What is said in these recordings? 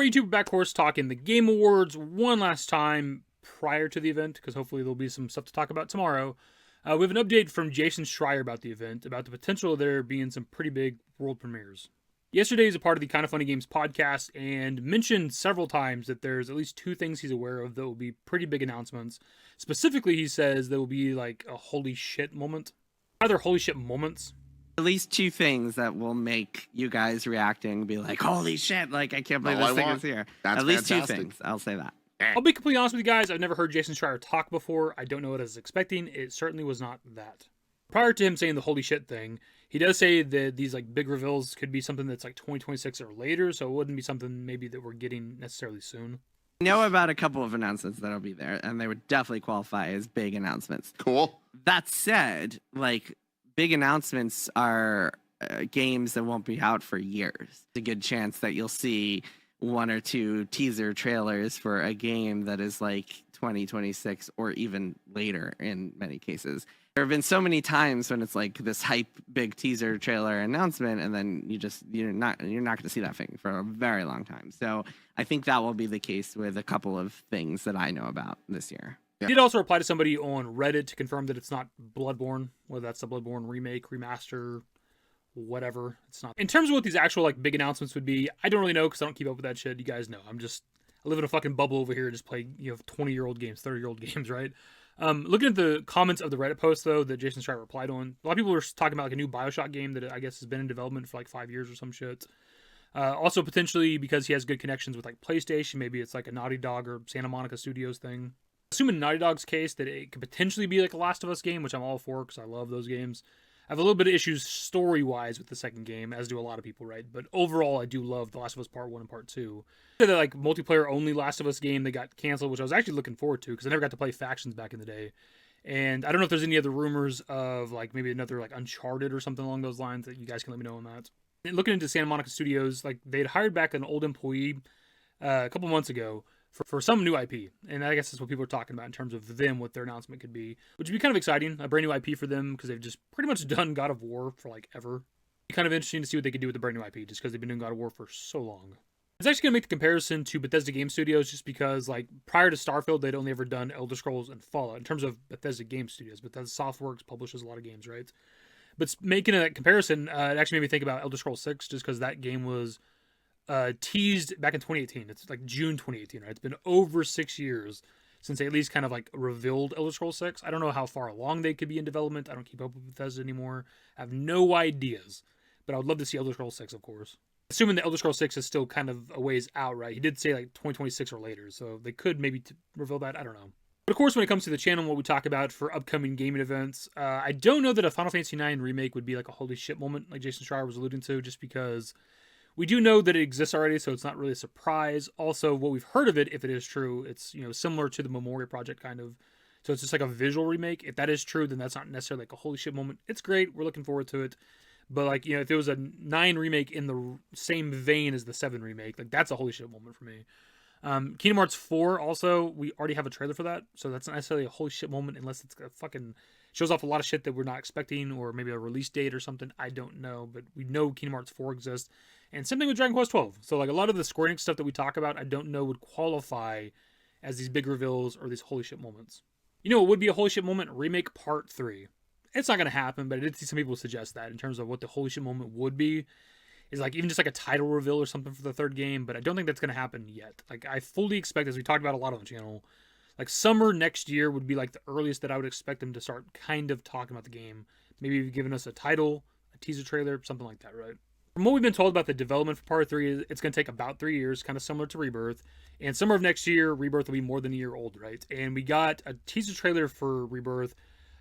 Alright, YouTube, back course talking the Game Awards one last time prior to the event, because hopefully there'll be some stuff to talk about tomorrow. We have an update from Jason Schreier about the event, about the potential of there being some pretty big world premieres. Yesterday is a part of the Kinda Funny Games podcast and mentioned several times that there's at least two things he's aware of that will be pretty big announcements. Specifically, he says there will be like a holy shit moment. Either holy shit moments. At least two things that will make you guys reacting be like, holy shit, like, I can't believe this thing is here. That's at least fantastic. two things. I'll say that. I'll be completely honest with you guys. I've never heard Jason Schreier talk before. I don't know what I was expecting. It certainly was not that. Prior to him saying the holy shit thing, he does say that these like big reveals could be something that's like 2026 or later, so it wouldn't be something maybe that we're getting necessarily soon. I know about a couple of announcements that'll be there, and they would definitely qualify as big announcements. Cool. That said, like, big announcements are games that won't be out for years. It's a good chance that you'll see one or two teaser trailers for a game that is like 2026 or even later in many cases. There have been so many times when it's like this hype big teaser trailer announcement, and then you're not going to see that thing for a very long time. So I think that will be the case with a couple of things that I know about this year. He did also reply to somebody on Reddit to confirm that it's not Bloodborne, whether that's the Bloodborne remake, remaster, whatever. It's not. In terms of what these actual like big announcements would be, I don't really know because I don't keep up with that shit. You guys know. I live in a fucking bubble over here, just play 20-year-old games, 30-year-old games, right? Looking at the comments of the Reddit post though that Jason Schreier replied on, a lot of people were talking about like a new BioShock game that I guess has been in development for like 5 years or some shit. Also potentially because he has good connections with like PlayStation, maybe it's like a Naughty Dog or Santa Monica Studios thing. Assuming Naughty Dog's case that it could potentially be like a Last of Us game, which I'm all for because I love those games. I have a little bit of issues story-wise with the second game, as do a lot of people, right? But overall, I do love The Last of Us Part 1 and Part 2. The like multiplayer-only Last of Us game that got canceled, which I was actually looking forward to because I never got to play Factions back in the day. And I don't know if there's any other rumors of like maybe another like Uncharted or something along those lines that you guys can let me know on that. And looking into Santa Monica Studios, like they'd hired back an old employee a couple months ago for some new IP, and I guess that's what people are talking about in terms of them, what their announcement could be, which would be kind of exciting, a brand new IP for them, because they've just pretty much done God of War for like ever. It'd be kind of interesting to see what they could do with the brand new IP, just because they've been doing God of War for so long. It's actually going to make the comparison to Bethesda Game Studios, just because like prior to Starfield, they'd only ever done Elder Scrolls and Fallout, in terms of Bethesda Game Studios. Bethesda Softworks publishes a lot of games, right? But making a comparison, it actually made me think about Elder Scrolls 6, just because that game was teased back in 2018. It's like June 2018, right? It's been over 6 years since they at least kind of like revealed Elder Scrolls 6. I don't know how far along they could be in development. I don't keep up with Bethesda anymore. I have no ideas, but I would love to see Elder Scrolls 6, of course. Assuming the Elder Scrolls 6 is still kind of a ways out, right? He did say like 2026 or later, so they could maybe reveal that. I don't know. But of course, when it comes to the channel and what we talk about for upcoming gaming events, I don't know that a Final Fantasy IX remake would be like a holy shit moment like Jason Schreier was alluding to, just because we do know that it exists already, so it's not really a surprise. Also, what we've heard of it, if it is true, it's similar to the Memoria project kind of. So it's just like a visual remake. If that is true, then that's not necessarily like a holy shit moment. It's great. We're looking forward to it. But like, if it was a 9 remake in the same vein as the 7 remake, like that's a holy shit moment for me. Kingdom Hearts 4 also, we already have a trailer for that, so that's not necessarily a holy shit moment unless it's a fucking shows off a lot of shit that we're not expecting, or maybe a release date or something. I don't know, but we know Kingdom Hearts 4 exists. And same thing with Dragon Quest 12. So like a lot of the Square Enix stuff that we talk about, I don't know would qualify as these big reveals or these holy shit moments. It would be a holy shit moment? Remake Part 3. It's not going to happen, but I did see some people suggest that in terms of what the holy shit moment would be. Is like even just like a title reveal or something for the third game, but I don't think that's going to happen yet. Like I fully expect, as we talked about a lot on the channel, like summer next year would be like the earliest that I would expect them to start kind of talking about the game. Maybe giving us a title, a teaser trailer, something like that, right? From what we've been told about the development for Part 3, it's going to take about 3 years, kind of similar to Rebirth. And summer of next year, Rebirth will be more than a year old, right? And we got a teaser trailer for Rebirth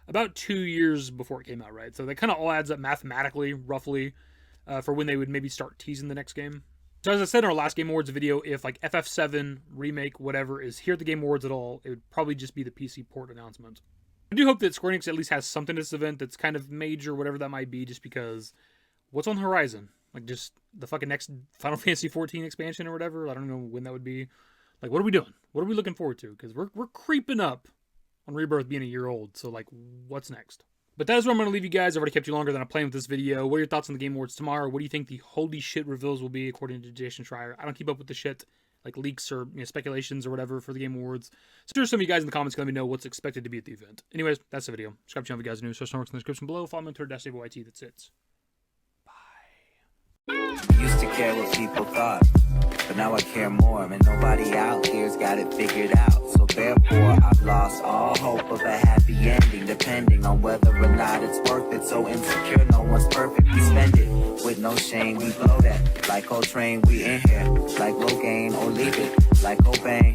about 2 years before it came out, right? So that kind of all adds up mathematically, roughly, for when they would maybe start teasing the next game. So as I said in our last Game Awards video, if like FF7, Remake, whatever, is here at the Game Awards at all, it would probably just be the PC port announcement. I do hope that Square Enix at least has something to this event that's kind of major, whatever that might be, just because what's on the horizon? Like just the fucking next Final Fantasy 14 expansion or whatever? I don't know when that would be. Like what are we doing? What are we looking forward to? Because we're creeping up on Rebirth being a year old, so like what's next? But that is where I'm going to leave you guys. I've already kept you longer than I'm playing with this video. What are your thoughts on the Game Awards tomorrow? What do you think the holy shit reveals will be according to Jason Schreier? I don't keep up with the shit like leaks or speculations or whatever for the Game Awards. So there's some of you guys in the comments let me know what's expected to be at the event. Anyways, that's the video. Subscribe to the channel if you guys are new. Search works in the description below. Follow me on Twitter, @DaveYT. That's it. Used to care what people thought, but now I care more, and nobody out here's got it figured out. So therefore, I've lost all hope of a happy ending, depending on whether or not it's worth it. So insecure, no one's perfect. We spend it with no shame. We blow that like Coltrane. We in here like Rogaine, or leave it like Cobain.